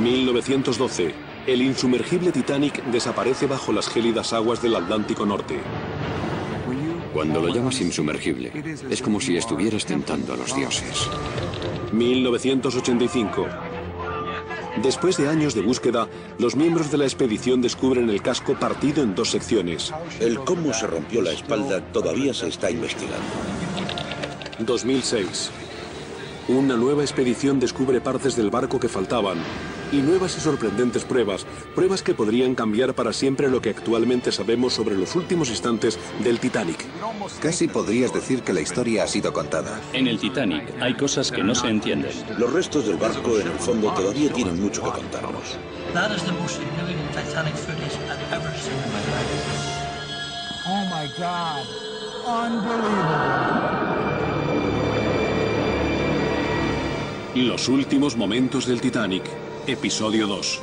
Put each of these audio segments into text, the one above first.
1912. El insumergible Titanic desaparece bajo las gélidas aguas del Atlántico Norte. Cuando lo llamas insumergible, es como si estuvieras tentando a los dioses. 1985. Después de años de búsqueda, los miembros de la expedición descubren el casco partido en dos secciones. El cómo se rompió la espalda todavía se está investigando. 2006. Una nueva expedición descubre partes del barco que faltaban y nuevas y sorprendentes pruebas que podrían cambiar para siempre lo que actualmente sabemos sobre los últimos instantes del Titanic. Casi podrías decir que la historia ha sido contada. En el Titanic hay cosas que no se entienden. Los restos del barco en el fondo todavía tienen mucho que contarnos. That is the most significant Titanic footage I've ever seen in my life. Oh my God. Unbelievable. Los últimos momentos del Titanic, episodio 2.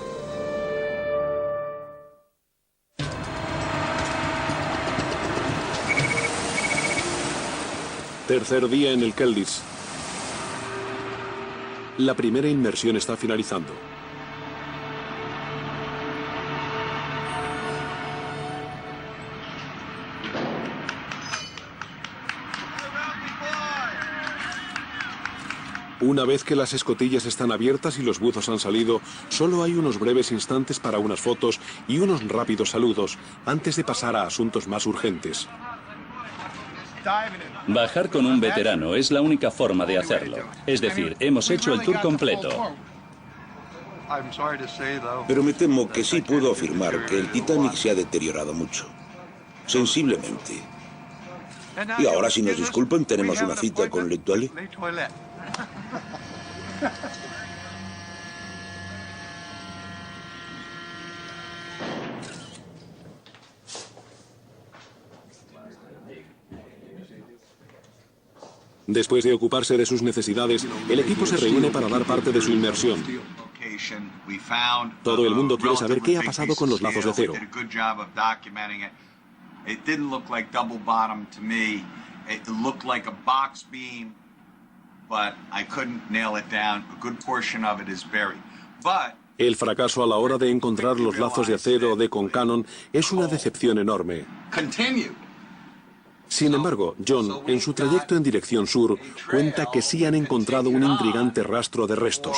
Tercer día en el Keldysh. La primera inmersión está finalizando. Una vez que las escotillas están abiertas y los buzos han salido, solo hay unos breves instantes para unas fotos y unos rápidos saludos, antes de pasar a asuntos más urgentes. Bajar con un veterano es la única forma de hacerlo. Es decir, hemos hecho el tour completo. Pero me temo que sí puedo afirmar que el Titanic se ha deteriorado mucho. Sensiblemente. Y ahora, si nos disculpan, tenemos una cita con Le Toilette. Después de ocuparse de sus necesidades, el equipo se reúne para dar parte de su inmersión. Todo el mundo quiere saber qué ha pasado con los lazos de acero. El fracaso a la hora de encontrar los lazos de acero de Concannon es una decepción enorme. Sin embargo, John, en su trayecto en dirección sur, cuenta que sí han encontrado un intrigante rastro de restos.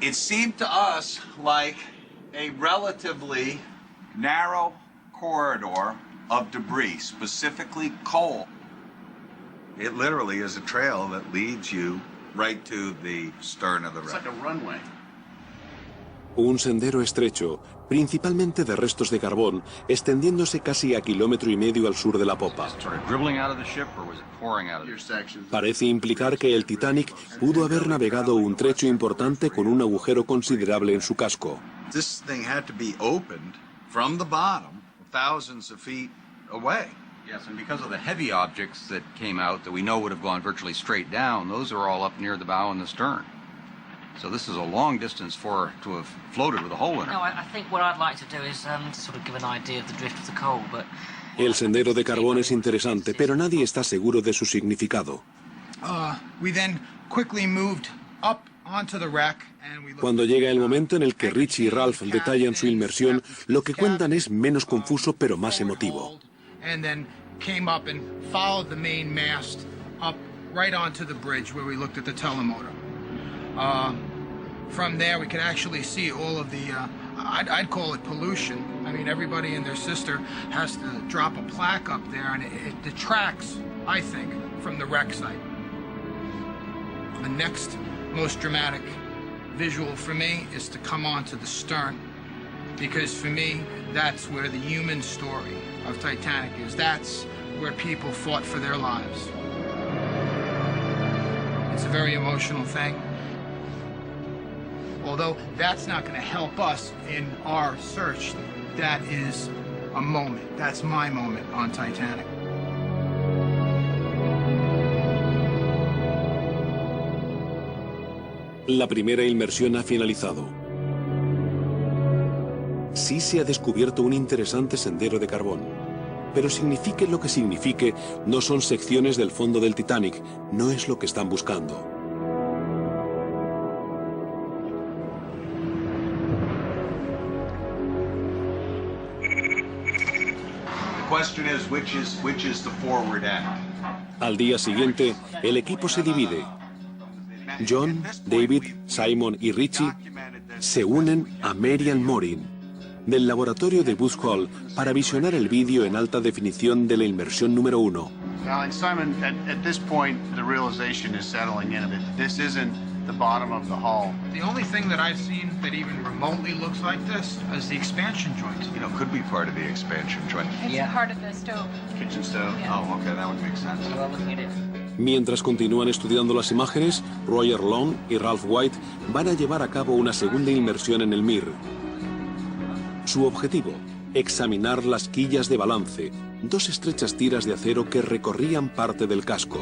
It seemed to us like a relatively narrow corridor of debris, specifically coal. It literally is a trail that leads you right to the stern of the wreck. It's like a runway. Un sendero estrecho, principalmente de restos de carbón, extendiéndose casi a 1,5 kilómetros al sur de la popa. Parece implicar que el Titanic pudo haber navegado un trecho importante con un agujero considerable en su casco. This thing had to be opened from the bottom, thousands of feet away. Yes, and because of the heavy objects that came out that we know would have gone virtually straight down, those are all up near the bow and the stern. So this is a long distance for to have floated with a hole in it. No, I think what I'd like to do is sort of give an idea of the drift of the coal, but... El sendero de carbón es interesante, pero nadie está seguro de su significado. We then quickly moved up onto the wreck. Cuando llega el momento en el que Richie y Ralph detallan su inmersión, lo que cuentan es menos confuso pero más emotivo. And then came up and followed the main mast up right onto the bridge where we looked at the telemotor. From there, we could actually see all of the, I'd call it pollution. I mean, everybody and their sister has to drop a plaque up there, and it detracts, I think, from the wreck site. The next most dramatic visual for me is to come onto the stern, because for me, that's where the human story of Titanic is. That's where people fought for their lives. It's a very emotional thing. Although that's not going to help us in our search, that is a moment. That's my moment on Titanic. La primera inmersión ha finalizado. Sí se ha descubierto un interesante sendero de carbón. Pero signifique lo que signifique, no son secciones del fondo del Titanic, no es lo que están buscando. question is which is the forward end. Al día siguiente, el equipo se divide. John, David, Simon y Richie se unen a Marian Morin del laboratorio de Booth Hall para visionar el vídeo en alta definición de la inmersión número 1. Now, and Simon, at this point, the realization is settling in that this isn't the bottom of the hull. The only thing that I've seen that even remotely looks like this is the expansion joint. You know, could be part of the expansion joint. It's part of the stove. Kitchen stove? Yeah. Oh, okay, that would make sense. Well, looking at it. Mientras continúan estudiando las imágenes, Roger Long y Ralph White van a llevar a cabo una segunda inmersión en el Mir. Su objetivo, examinar las quillas de balance, dos estrechas tiras de acero que recorrían parte del casco.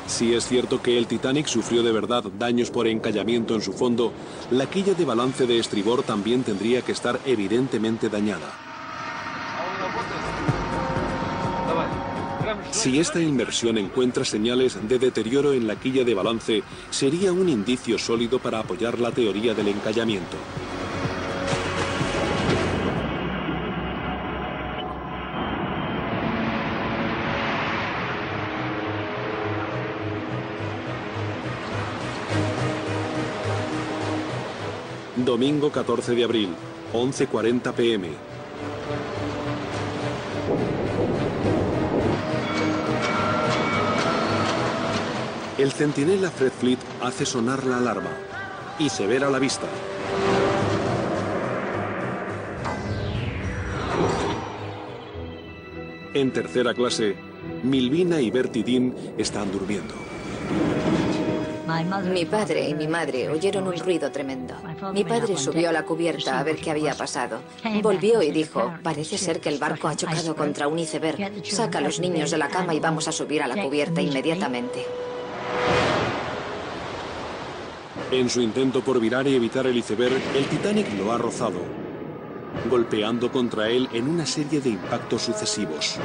Si es cierto que el Titanic sufrió de verdad daños por encallamiento en su fondo, la quilla de balance de estribor también tendría que estar evidentemente dañada. Si esta inmersión encuentra señales de deterioro en la quilla de balance, sería un indicio sólido para apoyar la teoría del encallamiento. Domingo 14 de abril, 11:40 p.m. El centinela Fred Fleet hace sonar la alarma y se verá a la vista. En tercera clase, Milvina y Bertie Dean están durmiendo. Mi padre y mi madre oyeron un ruido tremendo. Mi padre subió a la cubierta a ver qué había pasado. Volvió y dijo, parece ser que el barco ha chocado contra un iceberg. Saca a los niños de la cama y vamos a subir a la cubierta inmediatamente. En su intento por virar y evitar el iceberg, el Titanic lo ha rozado, golpeando contra él en una serie de impactos sucesivos.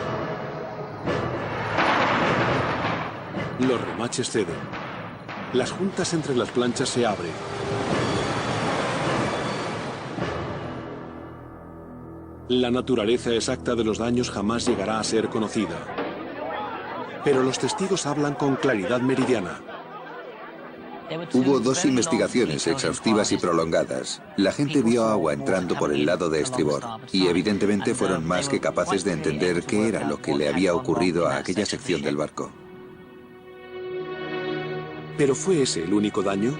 Los remaches ceden. Las juntas entre las planchas se abren. La naturaleza exacta de los daños jamás llegará a ser conocida. Pero los testigos hablan con claridad meridiana. Hubo dos investigaciones exhaustivas y prolongadas. La gente vio agua entrando por el lado de estribor y evidentemente fueron más que capaces de entender qué era lo que le había ocurrido a aquella sección del barco. ¿Pero fue ese el único daño?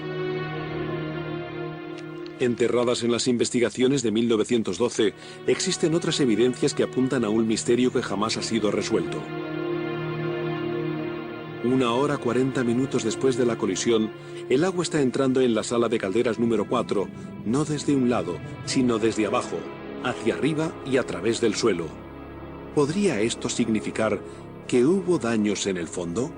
Enterradas en las investigaciones de 1912, existen otras evidencias que apuntan a un misterio que jamás ha sido resuelto. 1 hora 40 minutos después de la colisión, el agua está entrando en la sala de calderas número 4, no desde un lado, sino desde abajo, hacia arriba y a través del suelo. ¿Podría esto significar que hubo daños en el fondo?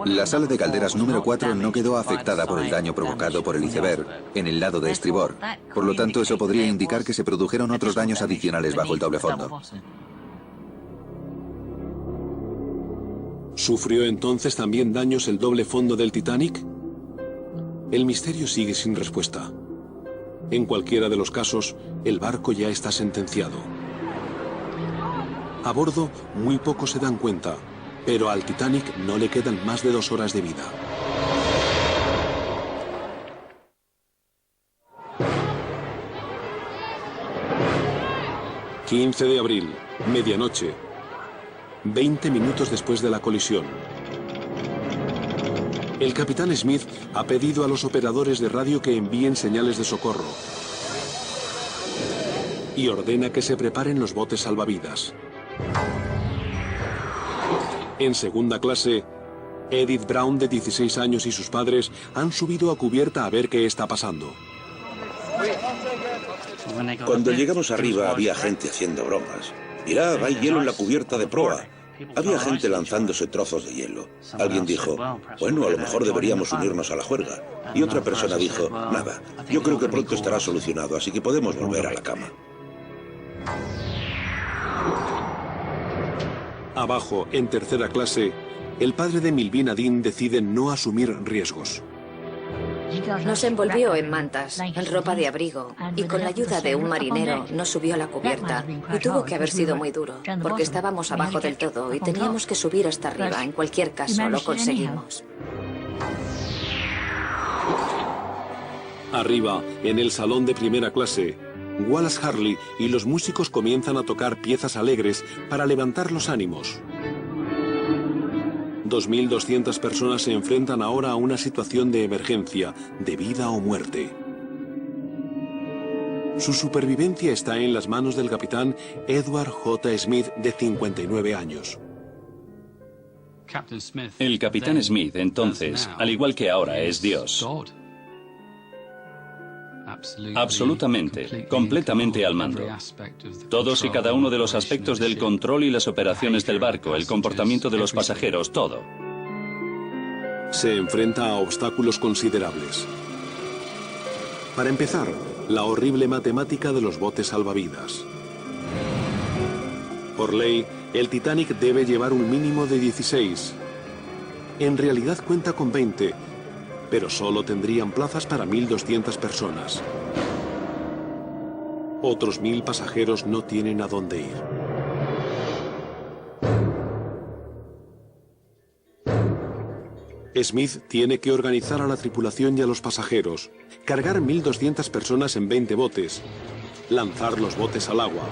La sala de calderas número 4 no quedó afectada por el daño provocado por el iceberg en el lado de estribor. Por lo tanto, eso podría indicar que se produjeron otros daños adicionales bajo el doble fondo. ¿Sufrió entonces también daños el doble fondo del Titanic? El misterio sigue sin respuesta. En cualquiera de los casos, el barco ya está sentenciado. A bordo, muy pocos se dan cuenta, pero al Titanic no le quedan más de 2 horas de vida. ...15 de abril, medianoche... 20 minutos después de la colisión. El capitán Smith ha pedido a los operadores de radio que envíen señales de socorro y ordena que se preparen los botes salvavidas. En segunda clase, Edith Brown, de 16 años, y sus padres han subido a cubierta a ver qué está pasando. Cuando llegamos arriba había gente haciendo bromas. Mirad, hay hielo en la cubierta de proa. Había gente lanzándose trozos de hielo. Alguien dijo, bueno, a lo mejor deberíamos unirnos a la juerga. Y otra persona dijo, nada, yo creo que pronto estará solucionado, así que podemos volver a la cama. Abajo, en tercera clase, el padre de Milvina Dean decide no asumir riesgos. Nos envolvió en mantas, en ropa de abrigo, y con la ayuda de un marinero nos subió a la cubierta, y tuvo que haber sido muy duro, porque estábamos abajo del todo y teníamos que subir hasta arriba. En cualquier caso, lo conseguimos. Arriba, en el salón de primera clase, Wallace Harley y los músicos comienzan a tocar piezas alegres para levantar los ánimos. 2.200 personas se enfrentan ahora a una situación de emergencia, de vida o muerte. Su supervivencia está en las manos del capitán Edward J. Smith, de 59 años. El capitán Smith, entonces, al igual que ahora, es Dios. Absolutamente, completamente al mando. Todos y cada uno de los aspectos del control y las operaciones del barco, el comportamiento de los pasajeros, todo. Se enfrenta a obstáculos considerables. Para empezar, la horrible matemática de los botes salvavidas. Por ley, el Titanic debe llevar un mínimo de 16. En realidad cuenta con 20, pero solo tendrían plazas para 1.200 personas. Otros 1.000 pasajeros no tienen a dónde ir. Smith tiene que organizar a la tripulación y a los pasajeros, cargar 1.200 personas en 20 botes, lanzar los botes al agua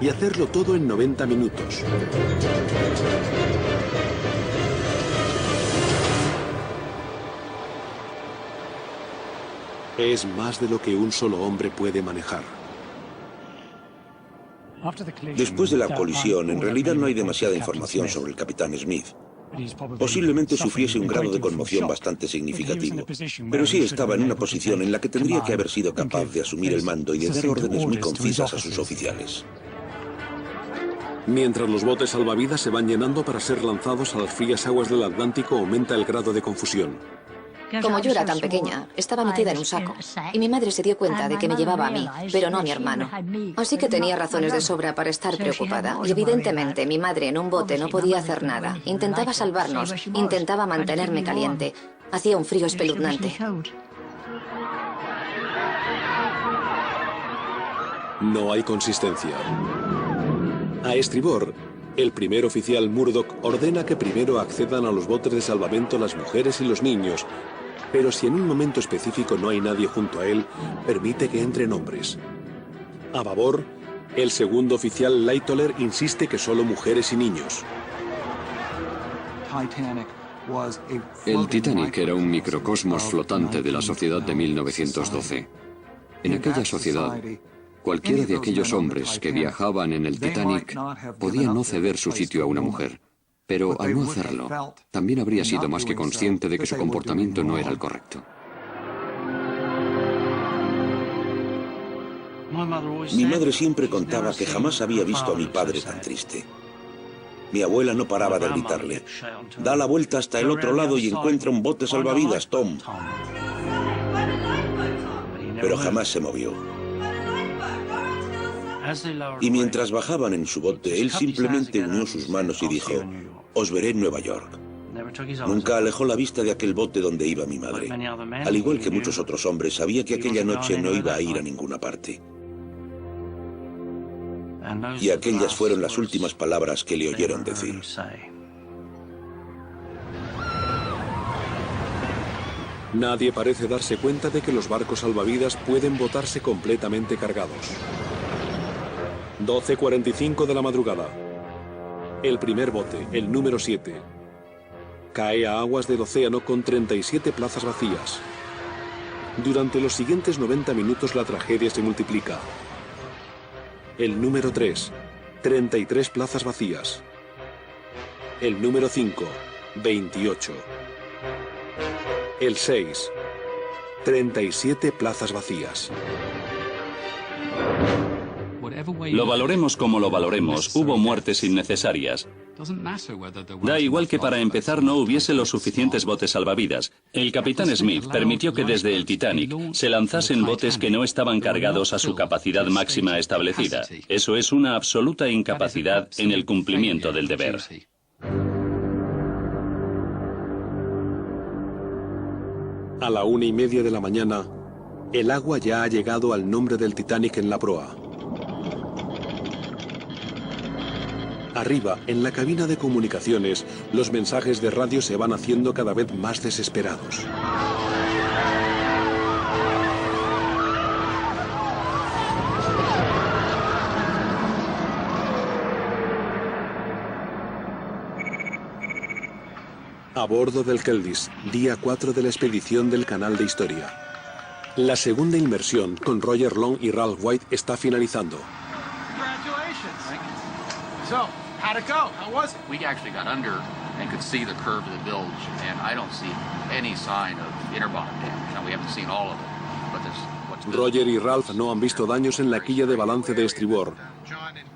y hacerlo todo en 90 minutos. Es más de lo que un solo hombre puede manejar. Después de la colisión, en realidad no hay demasiada información sobre el capitán Smith. Posiblemente sufriese un grado de conmoción bastante significativo, pero sí estaba en una posición en la que tendría que haber sido capaz de asumir el mando y de dar órdenes muy concisas a sus oficiales. Mientras los botes salvavidas se van llenando para ser lanzados a las frías aguas del Atlántico, aumenta el grado de confusión. Como yo era tan pequeña, estaba metida en un saco, y mi madre se dio cuenta de que me llevaba a mí, pero no a mi hermano. Así que tenía razones de sobra para estar preocupada, y evidentemente mi madre en un bote no podía hacer nada. Intentaba salvarnos, intentaba mantenerme caliente. Hacía un frío espeluznante. No hay consistencia. A estribor, el primer oficial Murdoch ordena que primero accedan a los botes de salvamento las mujeres y los niños, pero si en un momento específico no hay nadie junto a él, permite que entren hombres. A babor, el segundo oficial Lightoller insiste que solo mujeres y niños. El Titanic era un microcosmos flotante de la sociedad de 1912. En aquella sociedad, cualquiera de aquellos hombres que viajaban en el Titanic podía no ceder su sitio a una mujer, pero al no hacerlo, también habría sido más que consciente de que su comportamiento no era el correcto. Mi madre siempre contaba que jamás había visto a mi padre tan triste. Mi abuela no paraba de gritarle: «Da la vuelta hasta el otro lado y encuentra un bote salvavidas, Tom». Pero jamás se movió. Y mientras bajaban en su bote, él simplemente unió sus manos y dijo: «Os veré en Nueva York». Nunca alejó la vista de aquel bote donde iba mi madre. Al igual que muchos otros hombres, sabía que aquella noche no iba a ir a ninguna parte. Y aquellas fueron las últimas palabras que le oyeron decir. Nadie parece darse cuenta de que los barcos salvavidas pueden botarse completamente cargados. 12:45 de la madrugada. El primer bote, el número 7, cae a aguas del océano con 37 plazas vacías. Durante los siguientes 90 minutos la tragedia se multiplica. El número 3, 33 plazas vacías. El número 5, 28. El 6, 37 plazas vacías. Lo valoremos como lo valoremos, hubo muertes innecesarias. Da igual que para empezar no hubiese los suficientes botes salvavidas. El capitán Smith permitió que desde el Titanic se lanzasen botes que no estaban cargados a su capacidad máxima establecida. Eso es una absoluta incapacidad en el cumplimiento del deber. A la 1:30 de la mañana, el agua ya ha llegado al nombre del Titanic en la proa. Arriba, en la cabina de comunicaciones, los mensajes de radio se van haciendo cada vez más desesperados. A bordo del Keldysh, día 4 de la expedición del Canal de Historia. La segunda inmersión con Roger Long y Ralph White está finalizando. So, how'd it go? How was it? We actually got under and could see the curve of the bilge, and I don't see any sign of interbottom damage. Now, we haven't seen all of it, but there's what's... Roger y Ralph no han visto daños en la quilla de balance de estribor.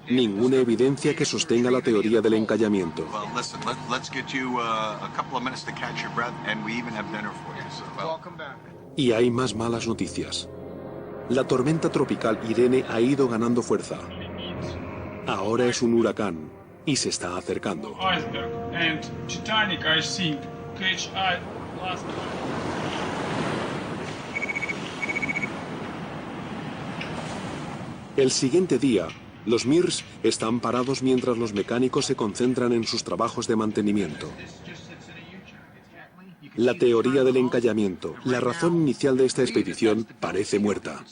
Ninguna evidencia que sostenga la teoría del encallamiento. Well, listen, let's get you a couple of minutes to catch your breath, and we even have dinner for you. So, Welcome back. Y hay más malas noticias. La tormenta tropical Irene ha ido ganando fuerza. Ahora es un huracán y se está acercando. El siguiente día, los Mirs están parados mientras los mecánicos se concentran en sus trabajos de mantenimiento. La teoría del encallamiento, la razón inicial de esta expedición, parece muerta.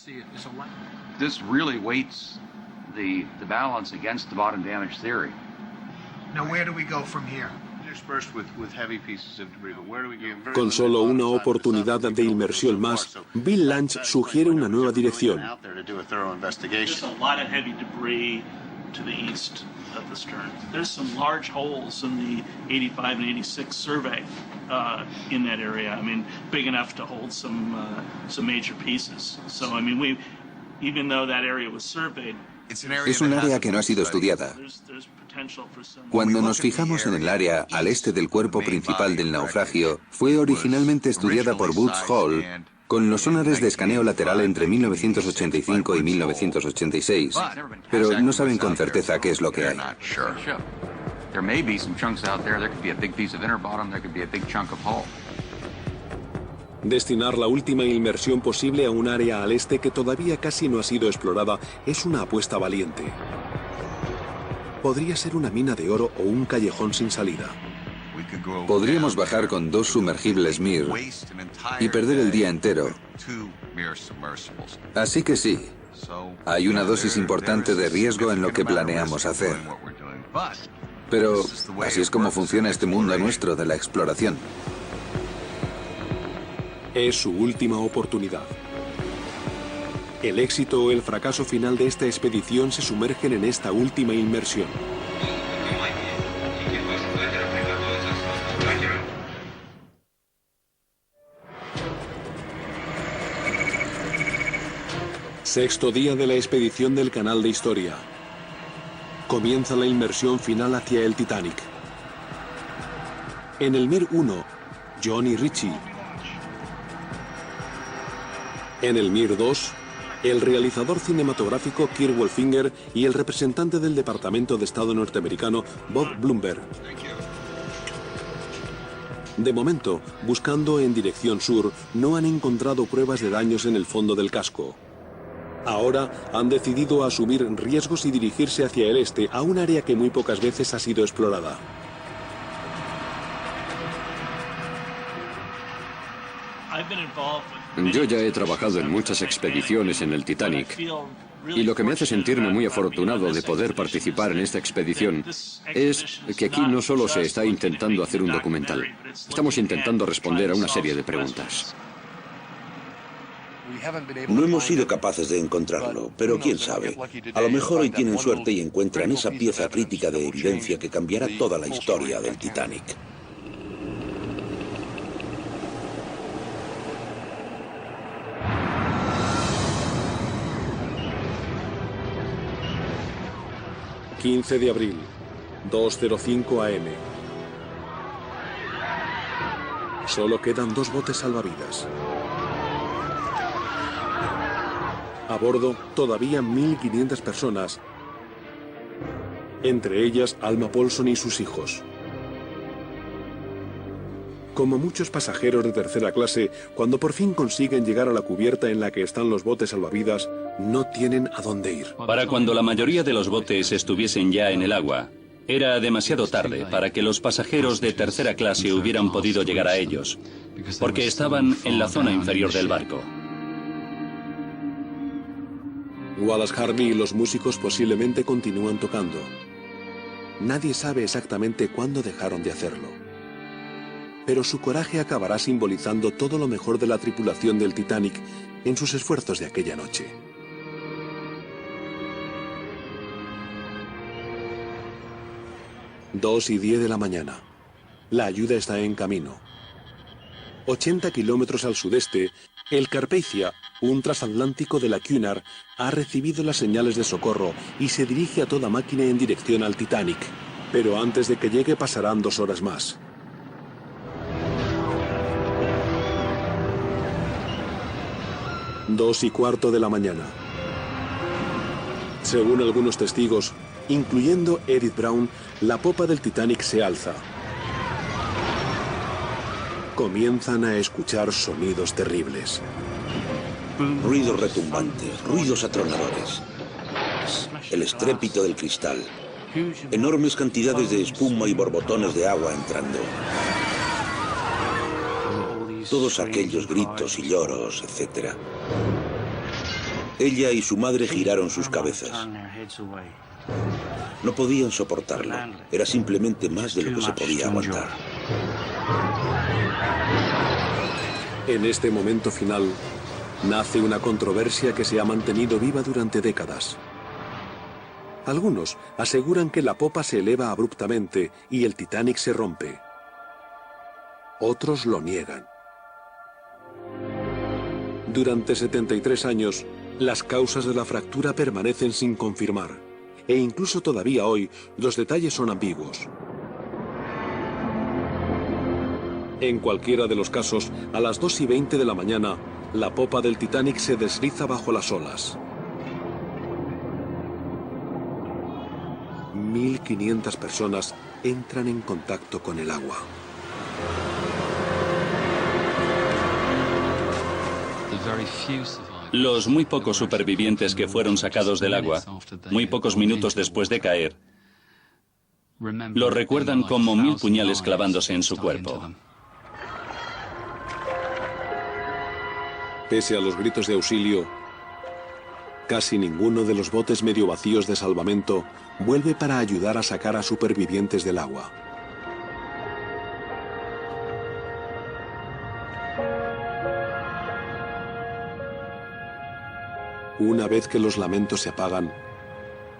The balance against the bottom damage theory. Now, where do we go from here? Con solo una oportunidad de inmersión más, Bill Lange sugiere una nueva dirección. There's a lot of heavy debris to the east of the stern. There's some large holes in the 85 and 86 survey in that area. I mean, big enough to hold some major pieces. So, I mean, even though that area was surveyed. Es un área que no ha sido estudiada. Cuando nos fijamos en el área al este del cuerpo principal del naufragio, fue originalmente estudiada por Woods Hole con los sonares de escaneo lateral entre 1985 y 1986, pero no saben con certeza qué es lo que hay. Destinar la última inmersión posible a un área al este que todavía casi no ha sido explorada es una apuesta valiente. Podría ser una mina de oro o un callejón sin salida. Podríamos bajar con 2 sumergibles Mir y perder el día entero. Así que sí, hay una dosis importante de riesgo en lo que planeamos hacer. Pero así es como funciona este mundo nuestro de la exploración. Es su última oportunidad. El éxito o el fracaso final de esta expedición se sumergen en esta última inmersión. Sexto día de la expedición del Canal de Historia. Comienza la inmersión final hacia el Titanic. En el Mir 1, John y Richie. En el Mir 2, el realizador cinematográfico Kirk Wolfinger y el representante del Departamento de Estado norteamericano Bob Bloomberg. De momento, buscando en dirección sur, no han encontrado pruebas de daños en el fondo del casco. Ahora han decidido asumir riesgos y dirigirse hacia el este, a un área que muy pocas veces ha sido explorada. Yo ya he trabajado en muchas expediciones en el Titanic y lo que me hace sentirme muy afortunado de poder participar en esta expedición es que aquí no solo se está intentando hacer un documental, estamos intentando responder a una serie de preguntas. No hemos sido capaces de encontrarlo, pero quién sabe. A lo mejor hoy tienen suerte y encuentran esa pieza crítica de evidencia que cambiará toda la historia del Titanic. ...15 de abril, 2:05 AM. Solo quedan 2 botes salvavidas. A bordo, todavía 1.500 personas, entre ellas Alma Paulson y sus hijos. Como muchos pasajeros de tercera clase, cuando por fin consiguen llegar a la cubierta en la que están los botes salvavidas, no tienen a dónde ir. Para cuando la mayoría de los botes estuviesen ya en el agua, era demasiado tarde para que los pasajeros de tercera clase hubieran podido llegar a ellos, porque estaban en la zona inferior del barco. Wallace Harney y los músicos posiblemente continúan tocando. Nadie sabe exactamente cuándo dejaron de hacerlo. Pero su coraje acabará simbolizando todo lo mejor de la tripulación del Titanic en sus esfuerzos de aquella noche. Dos y 10 de la mañana. La ayuda está en camino. 80 kilómetros al sudeste, el Carpathia, un transatlántico de la Cunard, ha recibido las señales de socorro y se dirige a toda máquina en dirección al Titanic. Pero antes de que llegue pasarán 2 horas más. 2:15 de la mañana. Según algunos testigos, incluyendo Edith Brown, la popa del Titanic se alza. Comienzan a escuchar sonidos terribles. Ruidos retumbantes, ruidos atronadores. El estrépito del cristal. Enormes cantidades de espuma y borbotones de agua entrando. Todos aquellos gritos y lloros, etc. Ella y su madre giraron sus cabezas. No podían soportarlo. Era simplemente más de lo que se podía aguantar. En este momento final, nace una controversia que se ha mantenido viva durante décadas. Algunos aseguran que la popa se eleva abruptamente y el Titanic se rompe. Otros lo niegan. Durante 73 años, las causas de la fractura permanecen sin confirmar. E incluso todavía hoy, los detalles son ambiguos. En cualquiera de los casos, a las 2:20 de la mañana, la popa del Titanic se desliza bajo las olas. 1.500 personas entran en contacto con el agua. Los muy pocos supervivientes que fueron sacados del agua, muy pocos minutos después de caer, lo recuerdan como 1000 puñales clavándose en su cuerpo. Pese a los gritos de auxilio, casi ninguno de los botes medio vacíos de salvamento vuelve para ayudar a sacar a supervivientes del agua. Una vez que los lamentos se apagan,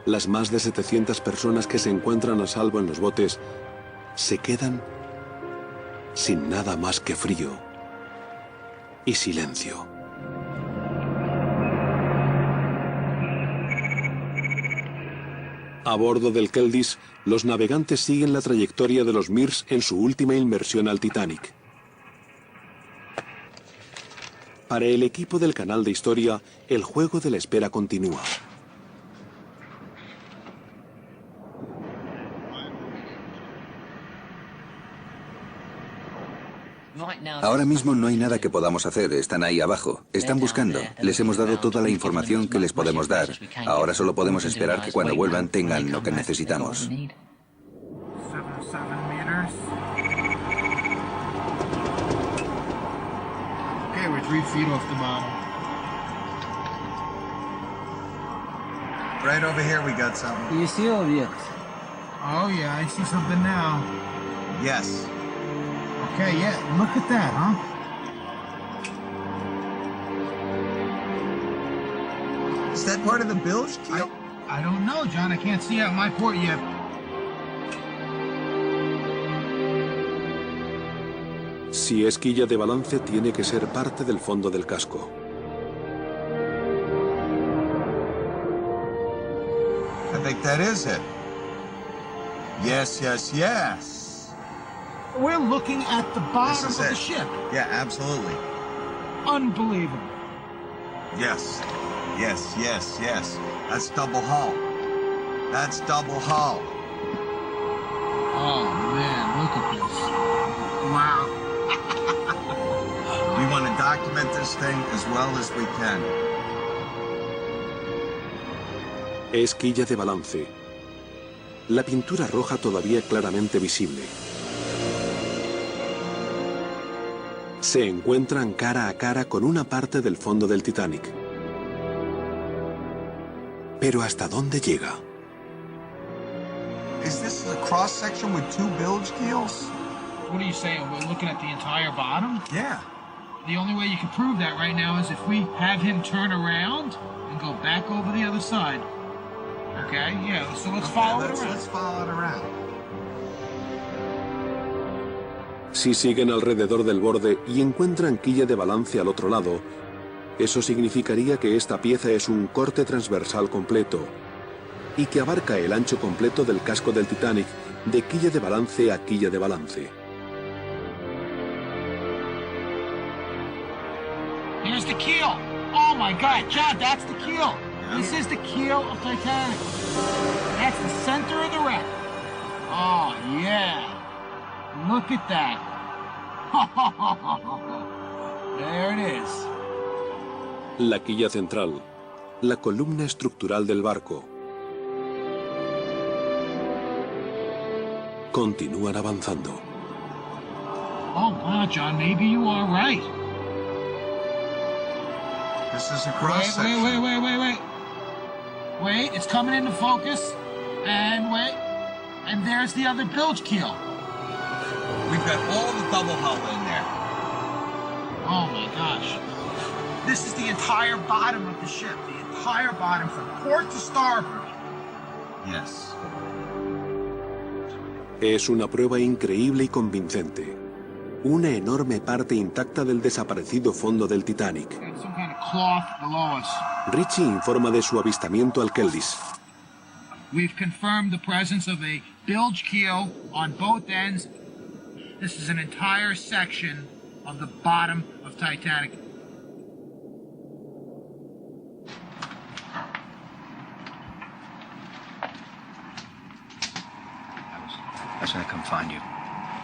las más de 700 personas que se encuentran a salvo en los botes se quedan sin nada más que frío y silencio. A bordo del Keldysh, los navegantes siguen la trayectoria de los Mears en su última inmersión al Titanic. Para el equipo del canal de historia, el juego de la espera continúa. Ahora mismo no hay nada que podamos hacer, están ahí abajo, están buscando. Les hemos dado toda la información que les podemos dar. Ahora solo podemos esperar que cuando vuelvan tengan lo que necesitamos. Okay, we're 3 feet off the bottom. Right over here we got something. Do you see all yet? Oh yeah, I see something now. Yes. Okay, yeah, look at that, huh? Is that part of the bilge, Keel? I don't know, John. I can't see out my port yet. Si es quilla de balance, tiene que ser parte del fondo del casco. I think that is it. Yes, yes, yes. We're looking at the bottom of the ship. Yeah, absolutely. Unbelievable. Yes, yes, yes, yes. That's double hull. That's double hull. Oh, man, look at this. Wow. document this thing as well as we can. Es quilla de balance. La pintura roja todavía claramente visible. Se encuentran cara a cara con una parte del fondo del Titanic. Pero ¿hasta dónde llega? Is this a cross section with two bilge keels? What are you saying? We're looking at the entire bottom? Yeah. The only way you can prove that right now is if we have him turn around and go back over the other side. Okay, yeah, so let's follow it around. Let's follow it around. Si siguen alrededor del borde y encuentran quilla de balance al otro lado, eso significaría que esta pieza es un corte transversal completo y que abarca el ancho completo del casco del Titanic, de quilla de balance a quilla de balance. Here's the keel. Oh my God, John, that's the keel. This is the keel of Titanic. That's the center of the wreck. Oh yeah. Look at that. There it is. La quilla central, la columna estructural del barco. Continúan avanzando. Oh wow, John, maybe you are right. This is a cross section. Wait, it's coming into focus. And wait. And there's the other bilge keel. We've got all the double hull in there. Oh my gosh. This is the entire bottom of the ship. The entire bottom from port to starboard. Yes. Es una prueba increíble y convincente. Una enorme parte intacta del desaparecido fondo del Titanic. Some kind of cloth below us. Richie informa de su avistamiento al Kelvis. We've confirmed the presence of a bilge keel on both ends. This is an entire section of the bottom of Titanic. I was going to come find you.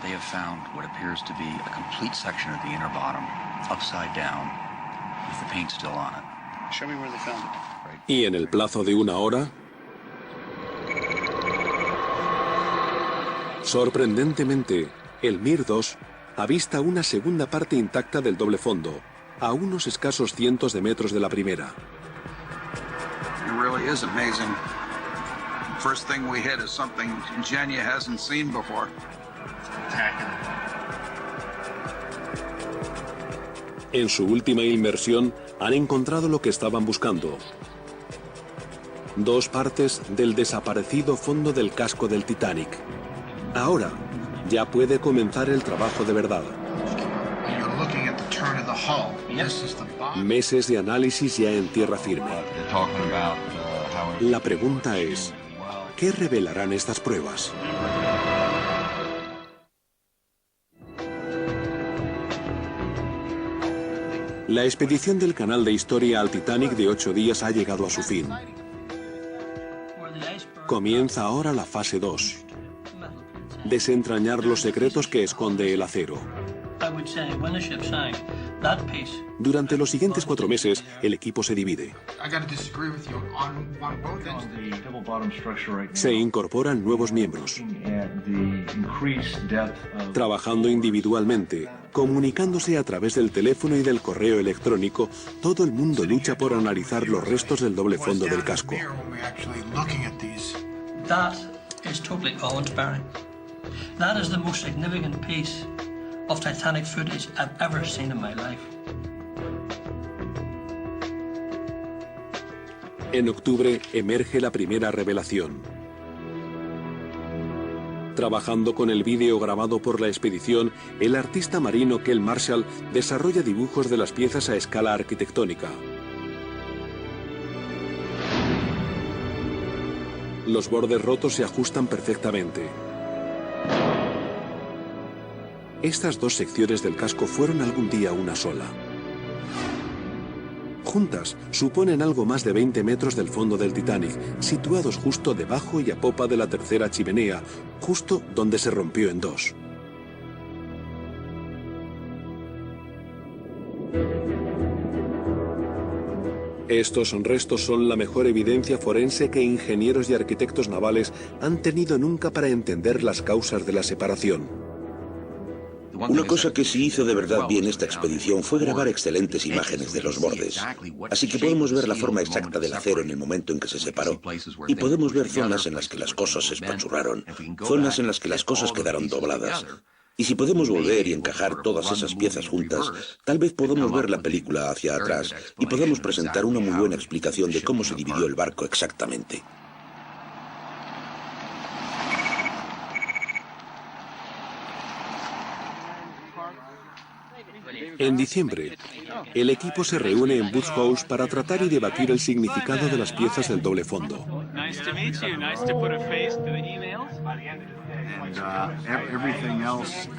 They have found what appears to be a complete section of the inner bottom, upside down, with the paint still on it. Show me where they found it. Y en el plazo de una hora, sorprendentemente, el Mir 2 avista una segunda parte intacta del doble fondo, a unos escasos cientos de metros de la primera. It really is amazing. First thing we hit is something Genya hasn't seen before. En su última inmersión, han encontrado lo que estaban buscando. Dos partes del desaparecido fondo del casco del Titanic. Ahora, ya puede comenzar el trabajo de verdad. Meses de análisis ya en tierra firme. La pregunta es, ¿qué revelarán estas pruebas? La expedición del canal de historia al Titanic de 8 días ha llegado a su fin. Comienza ahora la fase 2. Desentrañar los secretos que esconde el acero. Durante los siguientes 4 meses, el equipo se divide. Se incorporan nuevos miembros. Trabajando individualmente, comunicándose a través del teléfono y del correo electrónico, todo el mundo lucha por analizar los restos del doble fondo del casco. That is totally awe-inspiring. That is the most significant piece of Titanic footage I've ever seen in my life. En octubre emerge la primera revelación. Trabajando con el vídeo grabado por la expedición, el artista marino Kel Marshall desarrolla dibujos de las piezas a escala arquitectónica. Los bordes rotos se ajustan perfectamente. Estas dos secciones del casco fueron algún día una sola. Juntas, suponen algo más de 20 metros del fondo del Titanic, situados justo debajo y a popa de la tercera chimenea, justo donde se rompió en dos. Estos restos son la mejor evidencia forense que ingenieros y arquitectos navales han tenido nunca para entender las causas de la separación. Una cosa que sí hizo de verdad bien esta expedición fue grabar excelentes imágenes de los bordes. Así que podemos ver la forma exacta del acero en el momento en que se separó. Y podemos ver zonas en las que las cosas se espachurraron, zonas en las que las cosas quedaron dobladas. Y si podemos volver y encajar todas esas piezas juntas, tal vez podamos ver la película hacia atrás y podamos presentar una muy buena explicación de cómo se dividió el barco exactamente. En diciembre, el equipo se reúne en Booth House para tratar y debatir el significado de las piezas del doble fondo.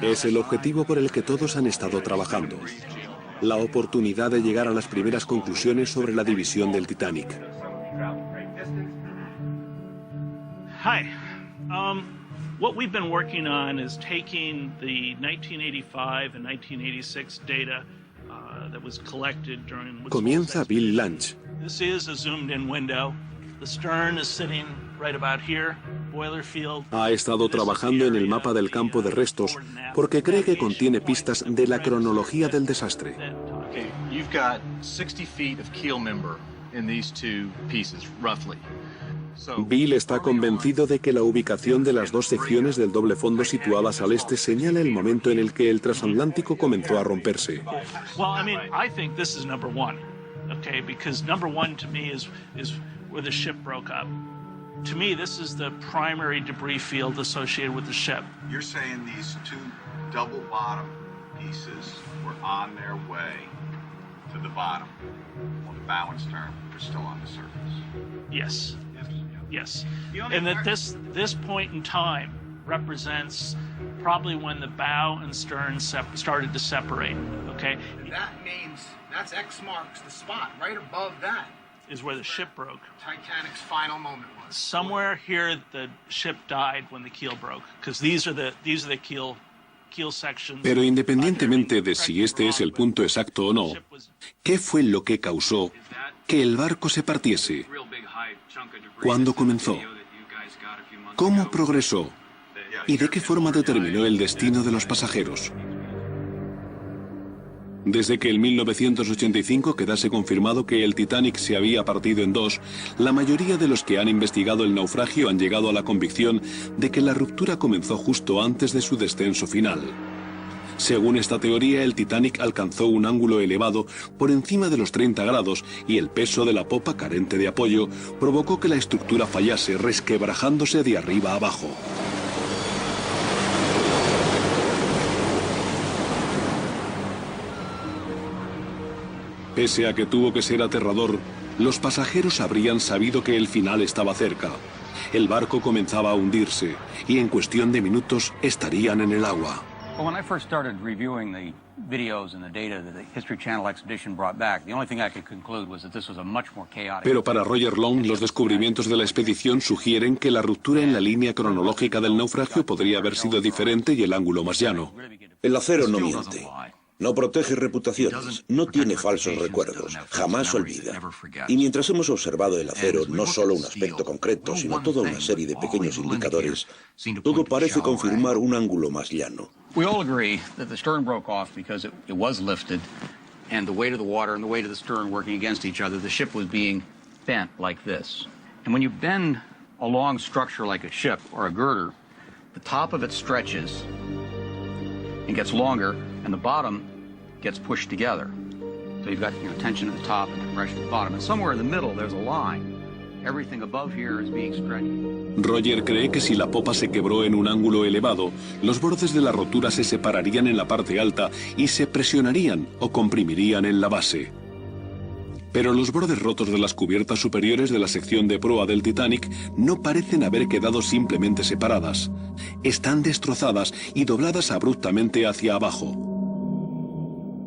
Es el objetivo por el que todos han estado trabajando. La oportunidad de llegar a las primeras conclusiones sobre la división del Titanic. What we've been working on is taking the 1985 and 1986 data that was collected during... Comienza Bill Lange. This is a zoomed-in window. The stern is sitting right about here. Boiler field. Ha estado trabajando en el mapa del campo de restos porque cree que contiene pistas de la cronología del desastre. Okay, you've got 60 feet of keel member in these two pieces, roughly. Bill está convencido de que la ubicación de las dos secciones del doble fondo situadas al este señala el momento en el que el transatlántico comenzó a romperse. Well, I mean, I think this is number one, okay? Because number one to me is where the ship broke up. To me, this is the primary debris field associated with the ship. You're saying these two double bottom pieces were on their way to the bottom, while the bow and stern were still on the surface? Yes. Yes, and that this point in time represents probably when the bow and stern started to separate, okay? That means that's X marks the spot. Right above that is where the ship broke. Titanic's final moment was. Somewhere here the ship died when the keel broke, because these are the keel sections. Pero independientemente de si este es el punto exacto o no, ¿qué fue lo que causó que el barco se partiese? ¿Cuándo comenzó? ¿Cómo progresó? ¿Y de qué forma determinó el destino de los pasajeros? Desde que en 1985 quedase confirmado que el Titanic se había partido en dos, la mayoría de los que han investigado el naufragio han llegado a la convicción de que la ruptura comenzó justo antes de su descenso final. Según esta teoría, el Titanic alcanzó un ángulo elevado por encima de los 30 grados y el peso de la popa carente de apoyo provocó que la estructura fallase, resquebrajándose de arriba a abajo. Pese a que tuvo que ser aterrador, los pasajeros habrían sabido que el final estaba cerca. El barco comenzaba a hundirse y en cuestión de minutos estarían en el agua. Well, when I first started reviewing the videos and the data that the History Channel expedition brought back, the only thing I could conclude was that this was a much more chaotic... Pero para Roger Long, los descubrimientos de la expedición sugieren que la ruptura en la línea cronológica del naufragio podría haber sido diferente y el ángulo más llano. El acero no miente. No protege reputaciones, no tiene falsos recuerdos, jamás olvida. Y mientras hemos observado el acero, no solo un aspecto concreto, sino toda una serie de pequeños indicadores, todo parece confirmar un ángulo más llano. We all agree that the stern broke off because it was lifted, and the weight of the water and the weight of the stern working against each other, the ship was being bent like this. And when you bend a long structure like a ship or a girder, the top of it stretches and gets longer, and the bottom gets pushed together. So you've got tension at the top and compression at the bottom. And somewhere in the middle, there's a line. Everything above here is being stretched. Roger cree que si la popa se quebró en un ángulo elevado, los bordes de la rotura se separarían en la parte alta y se presionarían o comprimirían en la base. Pero los bordes rotos de las cubiertas superiores de la sección de proa del Titanic no parecen haber quedado simplemente separadas. Están destrozadas y dobladas abruptamente hacia abajo.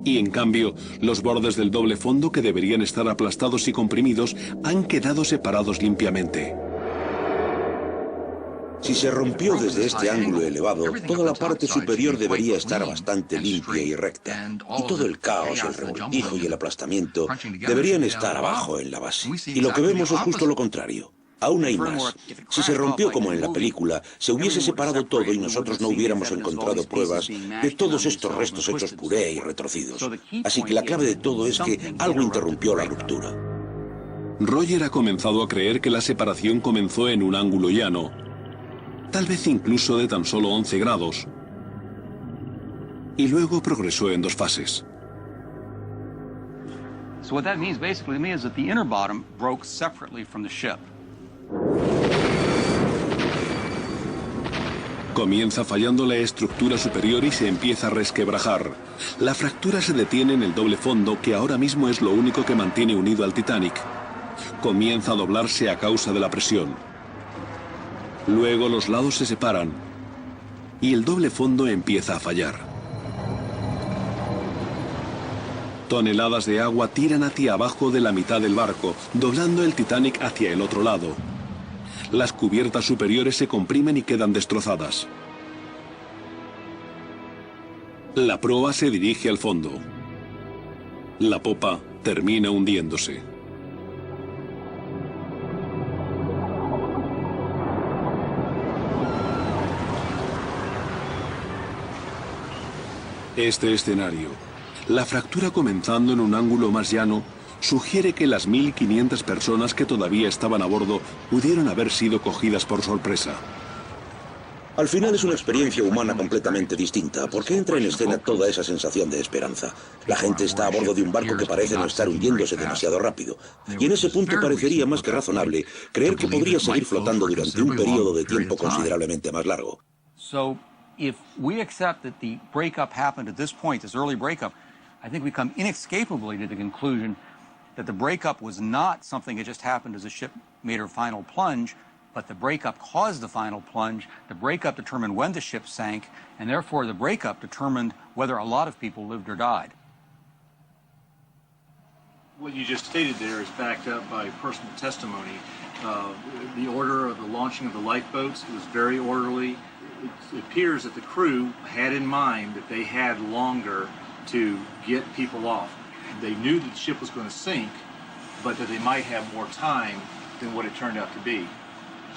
Y en cambio, los bordes del doble fondo, que deberían estar aplastados y comprimidos, han quedado separados limpiamente. Si se rompió desde este ángulo elevado, toda la parte superior debería estar bastante limpia y recta. Y todo el caos, el revoltijo y el aplastamiento deberían estar abajo en la base. Y lo que vemos es justo lo contrario. Aún hay más. Si se rompió como en la película, se hubiese separado todo y nosotros no hubiéramos encontrado pruebas de todos estos restos hechos puré y retorcidos. Así que la clave de todo es que algo interrumpió la ruptura. Roger ha comenzado a creer que la separación comenzó en un ángulo llano, tal vez incluso de tan solo 11 grados, y luego progresó en 2 fases. So what that means basically to me is that the inner bottom broke separately from the ship. Comienza fallando la estructura superior y se empieza a resquebrajar. La fractura se detiene en el doble fondo, que ahora mismo es lo único que mantiene unido al Titanic. Comienza a doblarse a causa de la presión. Luego los lados se separan y el doble fondo empieza a fallar. Toneladas de agua tiran hacia abajo de la mitad del barco, doblando el Titanic hacia el otro lado. Las cubiertas superiores se comprimen y quedan destrozadas. La proa se dirige al fondo. La popa termina hundiéndose. Este escenario, la fractura comenzando en un ángulo más llano, sugiere que las 1.500 personas que todavía estaban a bordo pudieron haber sido cogidas por sorpresa. Al final es una experiencia humana completamente distinta, porque entra en escena toda esa sensación de esperanza. La gente está a bordo de un barco que parece no estar hundiéndose demasiado rápido. Y en ese punto parecería más que razonable creer que podría seguir flotando durante un periodo de tiempo considerablemente más largo. So, if we accept that the breakup happened at this point, this early breakup, I think we come inescapably to the conclusion that the breakup was not something that just happened as the ship made her final plunge, but the breakup caused the final plunge. The breakup determined when the ship sank, and therefore the breakup determined whether a lot of people lived or died. What you just stated there is backed up by personal testimony. The order of the launching of the lifeboats was very orderly. It appears that the crew had in mind that they had longer to get people off. They knew that the ship was going to sink, but that they might have more time than what it turned out to be.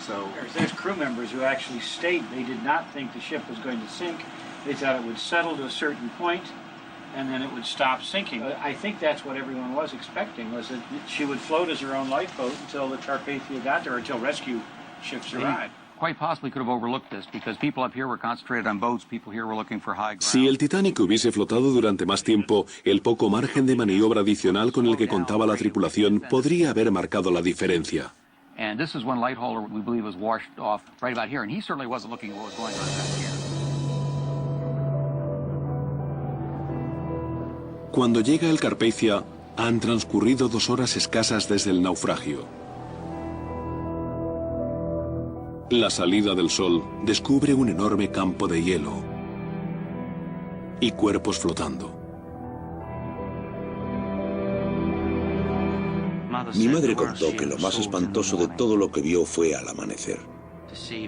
So there's crew members who actually state they did not think the ship was going to sink. They thought it would settle to a certain point, and then it would stop sinking. I think that's what everyone was expecting, was that she would float as her own lifeboat until the Carpathia got there, until rescue ships arrived. Quite possibly could have overlooked this because people up here were concentrated on boats, people here were looking for high ground. Si el Titanic hubiese flotado durante más tiempo, el poco margen de maniobra adicional con el que contaba la tripulación podría haber marcado la diferencia. And this is when Lighthauler, we believe, was washed off right about here, and he certainly wasn't looking at what was going on back here. Cuando llega el Carpathia, han transcurrido 2 horas escasas desde el naufragio. La salida del sol descubre un enorme campo de hielo y cuerpos flotando. Mi madre contó que lo más espantoso de todo lo que vio fue al amanecer.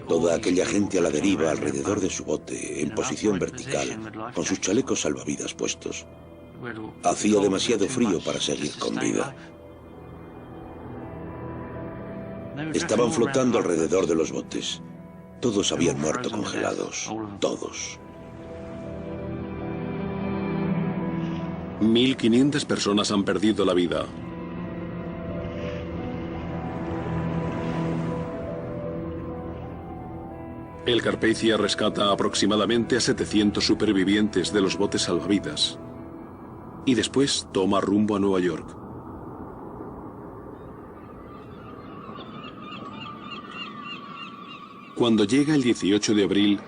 Toda aquella gente a la deriva alrededor de su bote, en posición vertical, con sus chalecos salvavidas puestos. Hacía demasiado frío para seguir con vida. Estaban flotando alrededor de los botes. Todos habían muerto congelados. Todos. 1.500 personas han perdido la vida. El Carpathia rescata aproximadamente a 700 supervivientes de los botes salvavidas. Y después toma rumbo a Nueva York. Cuando llega el 18 de abril,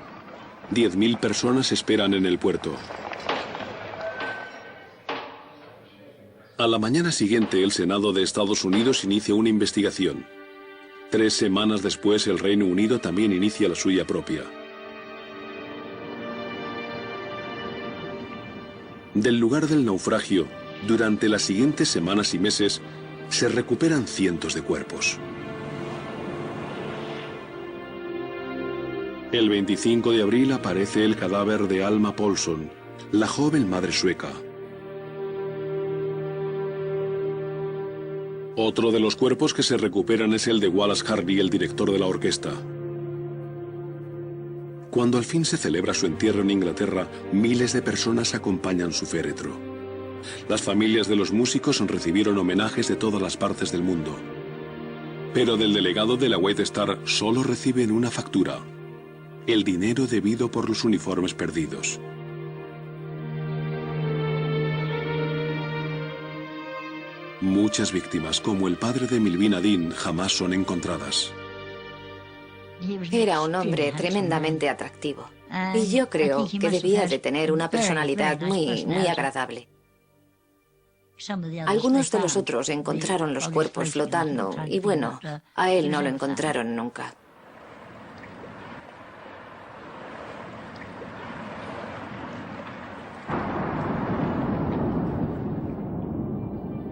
10.000 personas esperan en el puerto. A la mañana siguiente, el Senado de Estados Unidos inicia una investigación. 3 semanas después, el Reino Unido también inicia la suya propia. Del lugar del naufragio, durante las siguientes semanas y meses, se recuperan cientos de cuerpos. El 25 de abril aparece el cadáver de Alma Paulsson, la joven madre sueca. Otro de los cuerpos que se recuperan es el de Wallace Hardy, el director de la orquesta. Cuando al fin se celebra su entierro en Inglaterra, miles de personas acompañan su féretro. Las familias de los músicos recibieron homenajes de todas las partes del mundo. Pero del delegado de la White Star solo reciben una factura: el dinero debido por los uniformes perdidos. Muchas víctimas, como el padre de Milvina Dean, jamás son encontradas. Era un hombre tremendamente atractivo. Y yo creo que debía de tener una personalidad muy agradable. Algunos de los otros encontraron los cuerpos flotando y bueno, a él no lo encontraron nunca.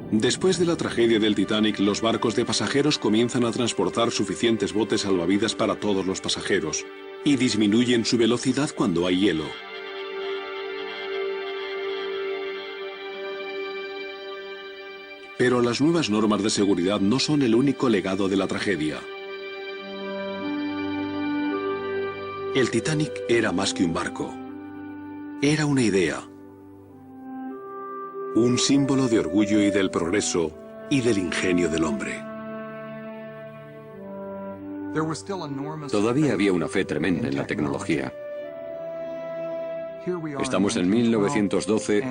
Después de la tragedia del Titanic, los barcos de pasajeros comienzan a transportar suficientes botes salvavidas para todos los pasajeros y disminuyen su velocidad cuando hay hielo. Pero las nuevas normas de seguridad no son el único legado de la tragedia. El Titanic era más que un barco. Era una idea. Un símbolo de orgullo y del progreso y del ingenio del hombre. Todavía había una fe tremenda en la tecnología. Estamos en 1912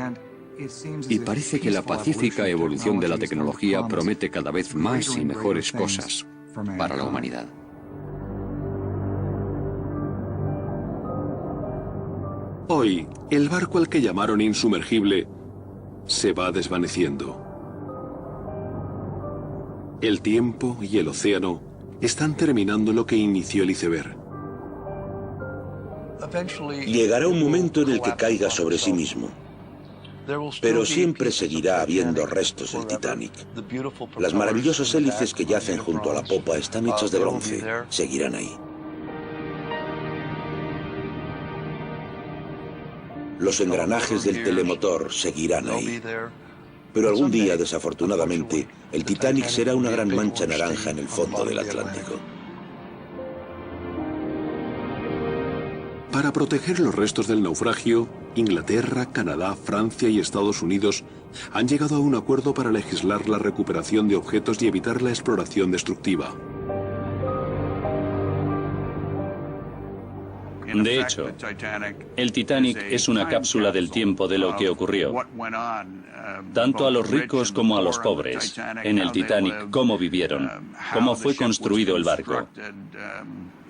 y parece que la pacífica evolución de la tecnología promete cada vez más y mejores cosas para la humanidad. Hoy, el barco al que llamaron insumergible se va desvaneciendo. El tiempo y el océano están terminando lo que inició el iceberg. Llegará un momento en el que caiga sobre sí mismo. Pero siempre seguirá habiendo restos del Titanic. Las maravillosas hélices que yacen junto a la popa están hechas de bronce. Seguirán ahí. Los engranajes del telemotor seguirán ahí. Pero algún día, desafortunadamente, el Titanic será una gran mancha naranja en el fondo del Atlántico. Para proteger los restos del naufragio, Inglaterra, Canadá, Francia y Estados Unidos han llegado a un acuerdo para legislar la recuperación de objetos y evitar la exploración destructiva. De hecho, el Titanic es una cápsula del tiempo de lo que ocurrió, tanto a los ricos como a los pobres. En el Titanic, cómo vivieron, cómo fue construido el barco.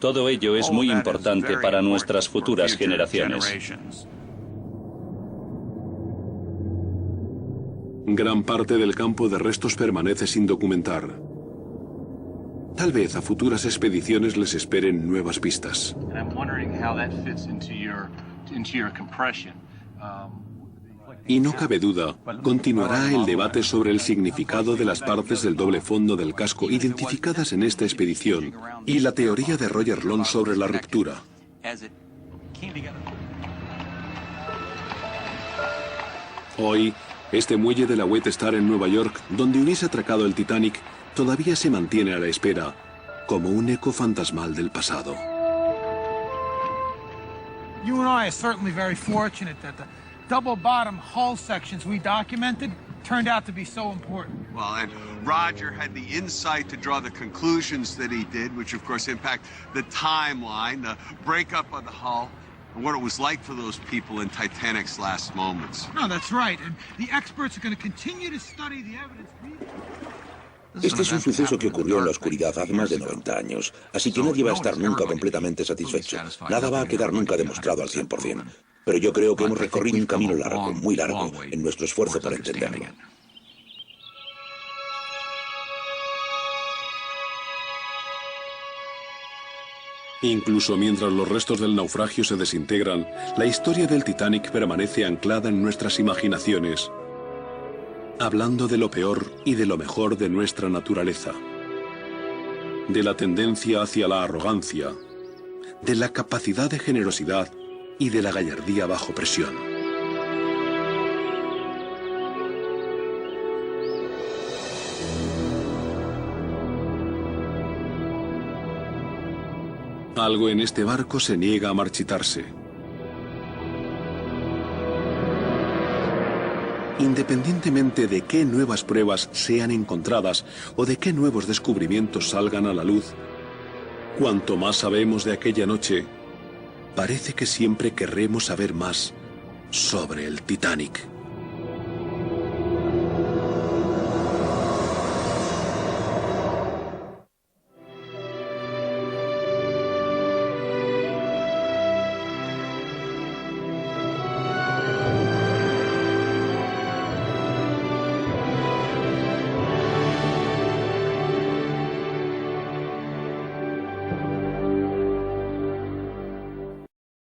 Todo ello es muy importante para nuestras futuras generaciones. Gran parte del campo de restos permanece sin documentar. Tal vez a futuras expediciones les esperen nuevas pistas. Y no cabe duda, continuará el debate sobre el significado de las partes del doble fondo del casco identificadas en esta expedición y la teoría de Roger Long sobre la ruptura. Hoy, este muelle de la White Star en Nueva York, donde hubiese atracado el Titanic, todavía se mantiene a la espera, como un eco fantasmal del pasado. You and I are certainly very fortunate that the double-bottom hull sections we documented turned out to be so important. Well, and Roger had the insight to draw the conclusions that he did, which of course impact the timeline, the breakup of the hull, and what it was like for those people in Titanic's last moments. No, that's right, and the experts are going to continue to study the evidence. Este es un suceso que ocurrió en la oscuridad hace más de 90 años, así que nadie va a estar nunca completamente satisfecho. Nada va a quedar nunca demostrado al 100%. Pero yo creo que hemos recorrido un camino largo, muy largo, en nuestro esfuerzo para entenderlo. Incluso mientras los restos del naufragio se desintegran, la historia del Titanic permanece anclada en nuestras imaginaciones, hablando de lo peor y de lo mejor de nuestra naturaleza, de la tendencia hacia la arrogancia, de la capacidad de generosidad y de la gallardía bajo presión. Algo en este barco se niega a marchitarse. Independientemente de qué nuevas pruebas sean encontradas o de qué nuevos descubrimientos salgan a la luz, cuanto más sabemos de aquella noche, parece que siempre querremos saber más sobre el Titanic.